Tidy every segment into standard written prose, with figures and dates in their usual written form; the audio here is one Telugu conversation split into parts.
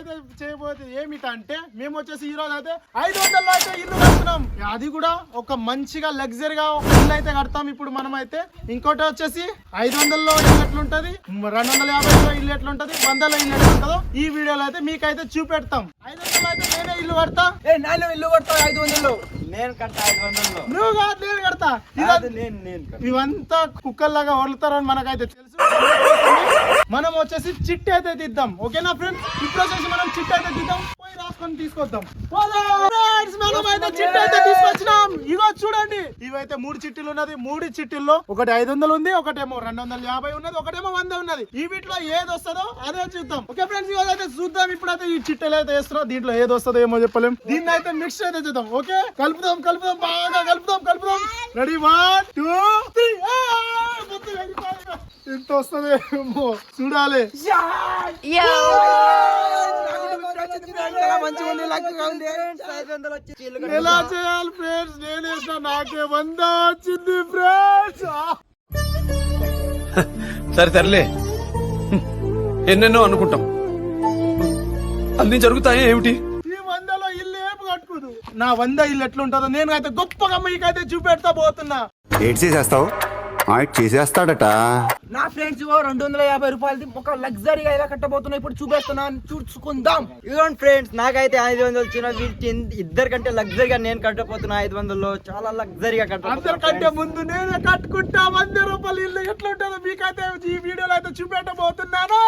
అయితే చేయబోతే ఏమిటంటే మేము వచ్చేసి ఈ రోజు అయితే 500 అయితే ఇల్లు కడుతున్నాం. అది కూడా ఒక మంచిగా లగ్జరీగా ఒక ఇల్లు అయితే కడతాం ఇప్పుడు మనం అయితే. ఇంకోటి వచ్చేసి 500లో ఇల్లు ఎట్లుంటది, 250లో ఇల్లు ఎట్లుంటది, 100లో ఇల్లు ఎట్లుంటదో ఈ వీడియోలో అయితే మీకైతే చూపెడతాం. 500లో అయితే నేనే ఇల్లు కడతా. నేను ఇల్లు కడతా 500లో. నేను కడతా 500లో. నువ్వు కాదు, నేను కడతా. ఇవంతా కుక్కల్లాగా వదులుతారని మనకైతే తెలుసు. మనం వచ్చేసి చిట్టి అయితే తీద్దాం. ఓకేనా ఫ్రెండ్స్? ఇప్పుడు వచ్చేసి మనం చిట్టి అయితే తీద్దాం, పోయి రాసుకొని తీసుకొద్దాం. మనం అయితే చిట్టి అయితే తీసుకొచ్చినాం. ఇగో చూడండి, ఇవైతే 3 చిట్టీలు ఉన్నది. 3 చిట్టీల్లో ఒకటి 500 ఉంది, ఒకటేమో 250 ఉన్నది, ఒకటేమో 100 ఉన్నది. ఈ వీటిలో ఏది వస్తుందో అదే చూద్దాం. ఓకే ఫ్రెండ్స్, ఇవాళ అయితే చూద్దాం. ఇప్పుడైతే ఈ చిట్టీలు అయితే వేస్తున్నాం. దీంట్లో ఏది వస్తుందో ఏమో చెప్పలేం. దీన్ని అయితే మిక్స్ అయితే చూద్దాం. ఓకే, కలుపుదాం బాగా కలుపుదాం. రెడీ 1 2 3. ఎంత వస్తుందేమో చూడాలి. ఎలా చేయాలి ఫ్రెండ్స్? నేను వేసిన నాకే 100 వచ్చింది ఫ్రెండ్స్. సరేలే, ఎన్నెన్నో అనుకుంటాం, అన్ని జరుగుతాయి ఏమిటి? ఈ 100లో ఇల్లు ఏమి కట్టుకోదు. నా 100 ఇల్లు ఎట్లుంటుందో నేను అయితే గొప్పగా మీకైతే చూపెడతా పోతున్నా. చేసేస్తాడట. నా ఫ్రెండ్స్ 250 రూపాయలది ఒక లగ్జరీగా ఎలా కట్టబోతున్నా ఇప్పుడు చూపిస్తున్నాను, చూసుకుందాం. ఇదిగోండి ఫ్రెండ్స్, నాకైతే 500 వచ్చిన ఇద్దరికంటే లగ్జరీగా నేను కట్టబోతున్నా. 500లో చాలా లగ్జరీగా అందరికంటే ముందు నేనే కట్టుకుంటా. 100 రూపాయలు ఇల్లు ఎట్లుంటుందో మీకైతే ఈ వీడియోలో అయితే చూపెట్టబోతున్నాను.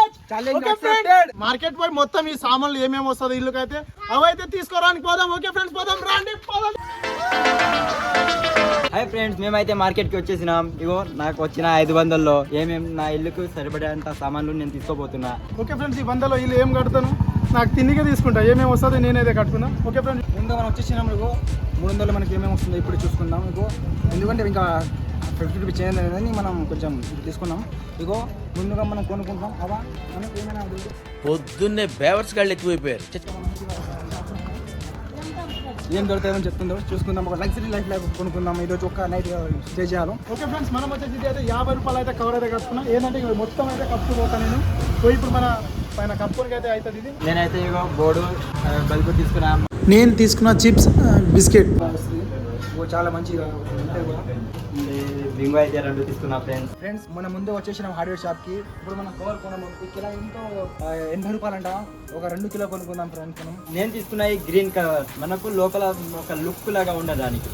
మార్కెట్ పోయి మొత్తం ఈ సామాన్లు ఏమేమి వస్తుంది ఇల్లుకైతే అవైతే తీసుకోవడానికి పోదాం. ఓకే ఫ్రెండ్స్, పోదాం రండి. హాయ్ ఫ్రెండ్స్, మేమైతే మార్కెట్ కి వచ్చేసినాం. ఇగో నాకు వచ్చిన 500లో ఏమేమి నా ఇల్లుకు సరిపడేంత సామాన్లు నేను తీసుకోబోతున్నా. ఓకే ఫ్రెండ్స్, ఈ 100లో ఇల్లు ఏం కడతాను, నాకు తిండిగా తీసుకుంటా. ఏమేమి వస్తుంది నేనైతే కట్టుకున్నా. ఓకే ఫ్రెండ్స్, ముందు మనం వచ్చేసినాం. ఇగో 300లో మనకి ఏమేమి వస్తుందో ఇప్పుడు చూసుకుందాం. ఇగో ఎందుకంటే ఇంకా 50 రూపీస్ చేంజ్ లేదని మనం కొంచెం తీసుకున్నాం. ఇగో ముందుగా మనం కొనుక్కుంటాం. అవా మనకి ఏమైనా పొద్దున్నే బేవర్స్ గాళ్ళు ఎక్కువైపోయారు. ఏం దొరుకుతాయని చెప్తుందో చూసుకుందాం. ఒక లగ్జరీ లైఫ్ లైఫ్ కొనుక్కుందాం. ఈరోజు ఒక నైట్ స్టే చేయాలి. ఓకే ఫ్రెండ్స్, మనం వచ్చేసి అయితే 50 రూపాయలు అయితే కవర్ అయితే కట్టుకున్నా. ఏంటంటే మొత్తం అయితే కప్పుకోతా నేను. సో ఇప్పుడు మన పైన కప్పుకోనికి అయితే అవుతుంది. ఇది నేనైతే ఇగో బోర్డు బల్బు తీసుకున్నా. నేను తీసుకున్న చిప్స్ బిస్కెట్ చాలా మంచిగా బింగో అయితే 2 తీసుకున్నా. ఫ్రెండ్స్ మన ముందు వచ్చేసిన హార్డ్వేర్ షాప్ కి. ఇప్పుడు మనం కవర్ కొనము. కిలో ఎంతో 80 రూపాయలు అంట. ఒక 2 కిలో కొనుక్కుందాం ఫ్రెండ్స్. నేను తీసుకున్న ఈ గ్రీన్ కవర్ మనకు లోపల ఒక లుక్ లాగా ఉండడానికి.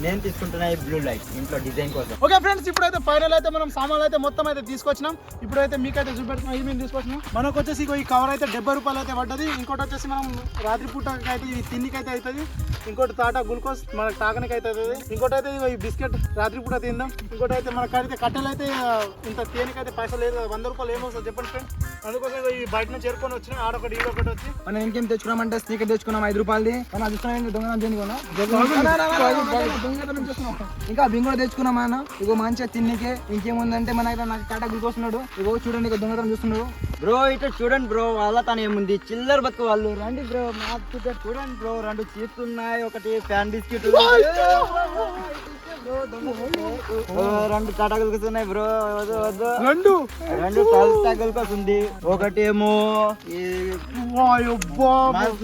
నేను తీసుకుంటున్నా ఈ బ్లూ లైట్ ఇంట్లో డిజైన్ కోసం. ఓకే ఫ్రెండ్స్, ఇప్పుడైతే ఫైనల్ అయితే మనం సామాన్లు అయితే మొత్తం అయితే తీసుకొచ్చినాం. ఇప్పుడైతే మీకైతే చూపెడుతున్నాం ఏమేమి తీసుకొచ్చినాం. మనకు వచ్చేసి ఈ కవర్ అయితే 70 రూపాయలు అయితే పడ్డది. ఇంకోటి వచ్చేసి మనం రాత్రి పూట అయితే ఈ తిండికైతే అవుతుంది. ఇంకోటి టాటా గ్లూకోజ్ మనకు తాగనికి అయితే అవుతుంది. ఇంకోటి అయితే ఈ బిస్కెట్ రాత్రి పూట తిందాం. ఇంకోటి అయితే మన కాడితే కట్టెలు అయితే ఇంత తేనికైతే పైసలు లేదు. 100 రూపాయలు ఏమొస్తుంది చెప్పండి ఫ్రెండ్స్. అందుకోసం ఈ బయట నుంచి చేరుకొని వచ్చిన ఆడొకటి ఈడొకటి వచ్చి మనం ఇంకేం తెచ్చుకున్నామంటే స్నీకర్ తెచ్చుకున్నాం 5 రూపాయలది. మనం అదృష్టం దొంగ ఇంకా బింగో తెచ్చుకున్నాం అన్న. ఇగో మంచిగా తిన్నికే. ఇంకేముందంటే మన నాకు టాటా గ్లూకోజ్ ఉన్నాడు. ఇగో చూడండి, ఇక దొంగతనం చూస్తున్నాడు. బ్రో ఇట్లా చూడండి బ్రో, వాళ్ళ తన ఏముంది చిల్లర బతుకు వాళ్ళు. రండి బ్రో, చూడండి బ్రో, 2 చిప్స్ ఉన్నాయి, ఒకటి ఫ్యాన్ బిస్కెట్, 2 టాటా గ్లూకోజ్ ఉన్నాయి బ్రో. వద్దు 2 టాటా గ్లూకోజ్ ఉంది. ఒకటేమో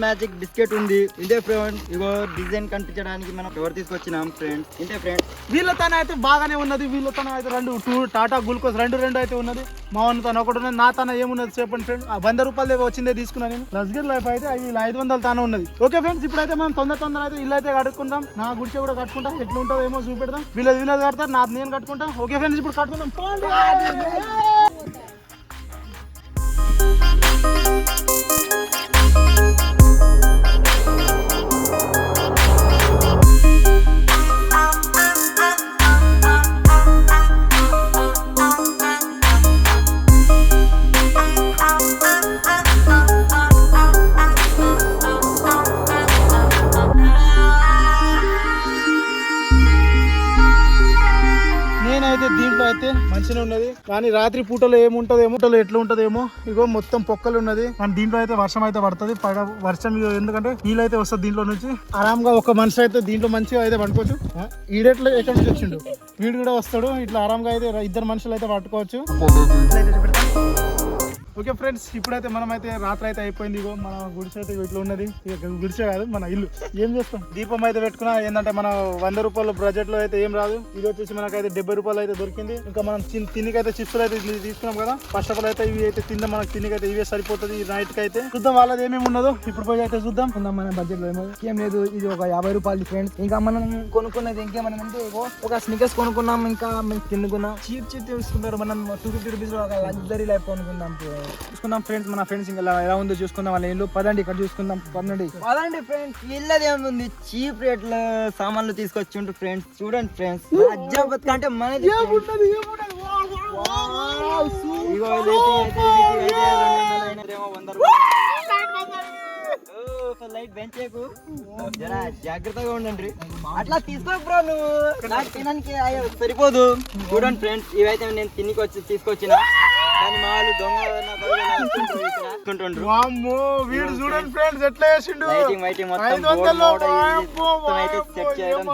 మ్యాజిక్ బిస్కెట్ ఉంది. ఇదే ఫ్రెండ్, ఇగో డిజైన్ కనిపించడానికి మనం ఎవరు తీసుకొచ్చినాం ఫ్రెండ్స్. ఇంతే ఫ్రెండ్స్, వీళ్ళ తన అయితే బాగానే ఉన్నది. వీళ్ళ తన అయితే 2 టాటా గ్లూకోజ్ 2 అయితే ఉన్నది. మా వన్ తన ఒకటి ఉన్నది. నా తన ఏమున్నది చెప్పండి ఫ్రెండ్. 100 రూపాయలు వచ్చిందే తీసుకున్నా నేను. లగ్జరీ లైఫ్ అయితే 500 తన ఉన్నది. ఓకే ఫ్రెండ్స్, ఇప్పుడైతే మనం తొందర అయితే ఇల్లు అయితే కట్టుకుందాం. నా గుడిసె కూడా కట్టుకుంటాం. ఎట్లా ఉంటుందో ఏమో చూపెడదాం. వీళ్ళది కడతారు, నాది నేను కట్టుకుంటాం. ఓకే ఫ్రెండ్స్, ఇప్పుడు కట్టుకుందాం. నేనైతే దీంట్లో అయితే మంచిగా ఉన్నది. కానీ రాత్రి పూటలో ఏముంటదేమో, ఎట్లా ఉంటదేమో. ఇగో మొత్తం పొక్కలు ఉన్నది. కానీ దీంట్లో అయితే వర్షం అయితే పడుతుంది. వర్షం ఎందుకంటే నీళ్ళైతే వస్తుంది దీంట్లో నుంచి. ఆరాంగా ఒక మనిషి అయితే దీంట్లో మంచిగా అయితే పడుకోవచ్చు. ఈడెట్లో ఎక్కడి నుంచి వచ్చిండు, వీడు కూడా వస్తాడు. ఇట్లా ఆరాంగా అయితే 2 మనుషులు అయితే పట్టుకోవచ్చు. ఓకే ఫ్రెండ్స్, ఇప్పుడైతే మనం అయితే రాత్రి అయితే అయిపోయింది. ఇగో మన గుడిసె అయితే ఇట్లా ఉన్నది. ఇక గుడిసె కాదు మన ఇల్లు. ఏం చేస్తాం, దీపం అయితే పెట్టుకున్నా. ఏంటంటే మన 100 రూపాయల బడ్జెట్ లో అయితే ఏం రాదు. ఇది వచ్చేసి మనకైతే 70 రూపాయలు అయితే దొరికింది. ఇంకా మనం తినికైతే చిప్స్ అయితే తీసుకున్నాం కదా. ఫస్ట్ ఆఫ్ ఆల్ అయితే ఇవి అయితే తిందాం. మనకి తినికైతే ఇవే సరిపోతుంది ఈ నైట్ కి అయితే. చూద్దాం వాళ్ళది ఏమేమి ఉన్నదో. ఇప్పుడు పోయి అయితే చూద్దాం. మన బడ్జెట్ లో ఏం లేదు. ఇది ఒక 50 రూపాయలు ఫ్రెండ్స్. ఇంకా మనం కొనుక్కున్నది ఇంకేమన్నా అంటే ఒక స్నికర్స్ కొనుక్కున్నాం. ఇంకా మేము తినుకున్నాం. చీప్ తీసుకుంటారు. మనం 250 రూపీస్ లో ఒక లగ్జరీ లైఫ్ కొనుక్కుందాం. చూసుకుందాం ఫ్రెండ్స్, మన ఫ్రెండ్స్ ఇంకా ఎలా ఉందో చూసుకుందాం. వాళ్ళ ఇల్లు పదండి, ఇక్కడ చూసుకుందాం. పదండి ఫ్రెండ్స్. ఇల్లది ఏముంది, చీప్ రేట్ లో సామాన్లు తీసుకొచ్చి ఫ్రెండ్స్. చూడండి ఫ్రెండ్స్, అజ్జాబత్ అంటే మనది. లైట్ బెంచేకు జాగ్రత్తగా ఉండండి. అట్లా తీసుకో బ్రో, నువ్వు నాకు తినడానికి సరిపోదు. చూడండి ఫ్రెండ్స్, ఇవైతే నేను తీసుకొచ్చిన కానీ మా వాళ్ళు వీడు చూడండి ఫ్రెండ్స్ ఎట్లా చేసిండు.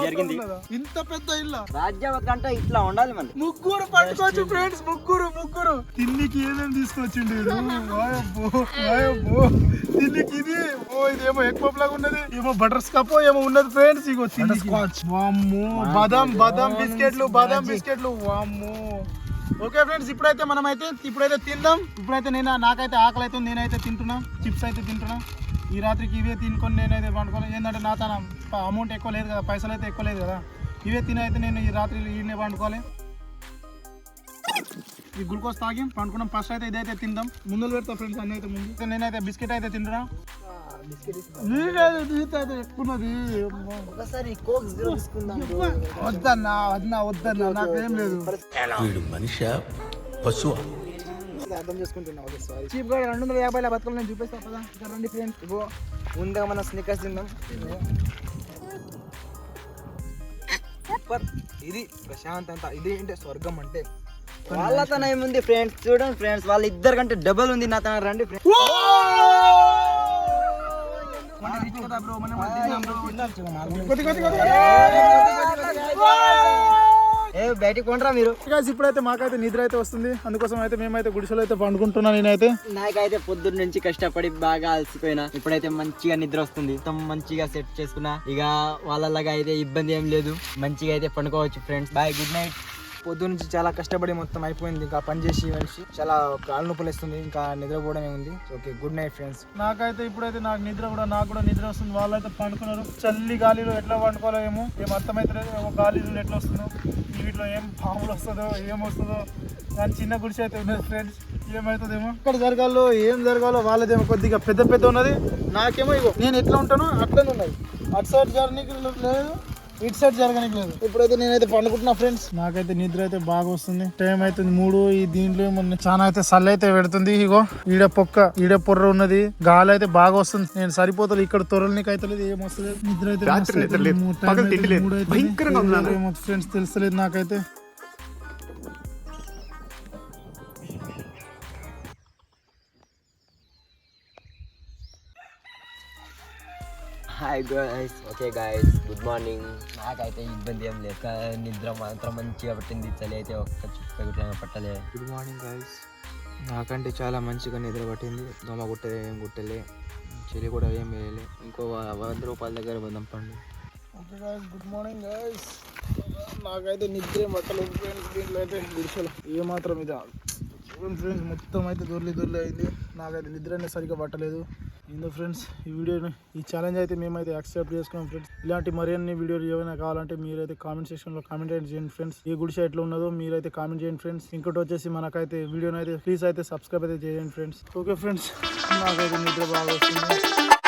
జరిగింది. ఇంత పెద్ద ఇల్లు రాజ్యావత్ అంటే ఇట్లా ఉండాలి. మన ముగ్గురు పట్టుకోవచ్చు ఫ్రెండ్స్. ముగ్గురు తిన్నికి ఏమేమి తీసుకొచ్చిండు తిన్నికి. ఇది ఇదేమో ఎక్కువ లాగా ఉన్నది, ఏమో బటర్ స్కాప్ ఏమో ఉన్నది ఫ్రెండ్స్. ఇగో వామ్మో, బాదం బిస్కెట్లు వామ్మో. ఓకే ఫ్రెండ్స్, ఇప్పుడైతే తిందాం. ఇప్పుడైతే నాకైతే ఆకలి అయితే నేనైతే తింటున్నా. చిప్స్ అయితే తింటున్నా. ఈ రాత్రికి ఇవే తినుకొని నేనైతే పండుకోవాలి. ఏంటంటే నా తన అమౌంట్ ఎక్కువ లేదు కదా, పైసలు అయితే ఎక్కువ లేదు కదా. ఇవే తినైతే నేను ఈ రాత్రి ఈయనే పండుకోవాలి. ఈ గ్లూకోజ్ తాగి పండుకున్నాం. ఫస్ట్ అయితే ఇదైతే తిందాం. ముందు పెడతా ఫ్రెండ్స్. అన్నీ అయితే ముందు నేనైతే బిస్కెట్ అయితే తింటున్నా. వద్దన్నా నాకేం లేదు. మనిషి పశువు అర్థం చేసుకుంటున్నా. చీప్ గా 250 బతుకులు నేను చూపిస్తా కదా. రండి ఫ్రెండ్స్. ఇగో ముందుగా మనం స్నికర్స్ తిందాం. సూపర్. ఇది ప్రశాంతత, ఇది అంటే స్వర్గం అంటే. వాళ్ళ తన ఏముంది ఫ్రెండ్స్. చూడండి ఫ్రెండ్స్, వాళ్ళ ఇద్దరు కంటే డబల్ ఉంది నా తన. రండి ఫ్రెండ్స్. బయటికి కొంటరా మీరు. ఇప్పుడైతే మాకైతే నిద్ర అయితే వస్తుంది. అందుకోసం అయితే మేమైతే గుడిసెలో అయితే పండుకుంటున్నా. నేనైతే నాకైతే పొద్దున్న నుంచి కష్టపడి బాగా అలసిపోయినా. ఇప్పుడైతే మంచిగా నిద్ర వస్తుంది. మంచిగా సెట్ చేసుకున్నా. ఇక వాళ్ళలాగా అయితే ఇబ్బంది ఏం లేదు. మంచిగా అయితే పండుకోవచ్చు ఫ్రెండ్స్. Bye, good night. పొద్దు నుంచి చాలా కష్టపడి మొత్తం అయిపోయింది. ఇంకా పని చేసి మనిషి చాలా కాళ్ళు నొప్పులు వేస్తుంది. ఇంకా నిద్రపోవడమే ఉంది. Okay, good night friends. నాకైతే ఇప్పుడైతే నాకు కూడా నిద్ర వస్తుంది. వాళ్ళైతే పండుకున్నారు. చల్లి గాలిలో ఎట్లా పండుకోవాలో ఏమో ఏం అర్థమైతే లేదు. గాలిలో ఎట్లా వస్తుందో, వీటిలో ఏం పాములు వస్తుందో ఏమొస్తుందో. కానీ చిన్న గుడిసె అయితే ఉన్నది ఫ్రెండ్స్. ఏమవుతుందేమో ఇక్కడ జరగాలో ఏం జరగాలో వాళ్ళదేమో కొద్దిగా పెద్ద ఉన్నది. నాకేమో ఇగో నేను ఎట్లా ఉంటానో అట్లనే ఉన్నది. అటు సైడ్ జర్నీకి లేదు, ఇటు సైడ్ జరగడానికి లేదు. ఇప్పుడైతే నేనైతే పండుకుంటున్నా ఫ్రెండ్స్. నాకైతే నిద్ర అయితే బాగా వస్తుంది. టైం అవుతుంది 3. ఈ దీంట్లో చాలా అయితే సల్ల అయితే పెడుతుంది. ఇగో ఈడ పొర్ర ఉన్నది. గాలి అయితే బాగా వస్తుంది. నేను సరిపోతుంది. ఇక్కడ తొరలనికి అయితే లేదు, ఏమొస్తలేదు. నిద్ర అయితే 3 ఏమో ఫ్రెండ్స్ తెలుస్తలేదు నాకైతే. Hi guys. Okay guys, good morning. నాకైతే ఇబ్బంది ఏం లేక నిద్ర మాత్రం మంచిగా పట్టింది. చలి అయితే ఒక్క చుక్క పట్టలే. Good morning guys. నాకంటే చాలా మంచిగా నిద్ర పట్టింది. దోమ కుట్టలే, ఏం కుట్టలే, చలి కూడా ఏం వేయలే. ఇంకో 100 రూపాయల దగ్గర పోదాం పండు. Okay guys, good morning guys. నాకైతే నిద్రే పట్టలేదు ఫ్రెండ్స్. దీంట్లో అయితే గుడిసెలు ఏమాత్రం ఇది ఫ్రెండ్స్ మొత్తం అయితే దొర్లి అయింది. నాకైతే నిద్ర సరిగ్గా పట్టలేదు. ఏందో ఫ్రెండ్స్, ఈ ఛాలెంజ్ అయితే మేమైతే యాక్సెప్ట్ చేసుకున్నాం ఫ్రెండ్స్. ఇలాంటి మరిన్ని వీడియోలు ఏమైనా కావాలంటే మీరైతే కామెంట్ సెక్షన్లో కామెంట్ చేయండి ఫ్రెండ్స్. ఏ గుడిసె ఎట్లా ఉన్నదో మీరైతే కామెంట్ చేయండి ఫ్రెండ్స్. ఇంకోటి వచ్చేసి మనకైతే వీడియోని అయితే ప్లీజ్ అయితే సబ్స్క్రైబ్ అయితే చేయండి ఫ్రెండ్స్. ఓకే ఫ్రెండ్స్, నాకైతే నిద్ర బాగా వస్తుంది.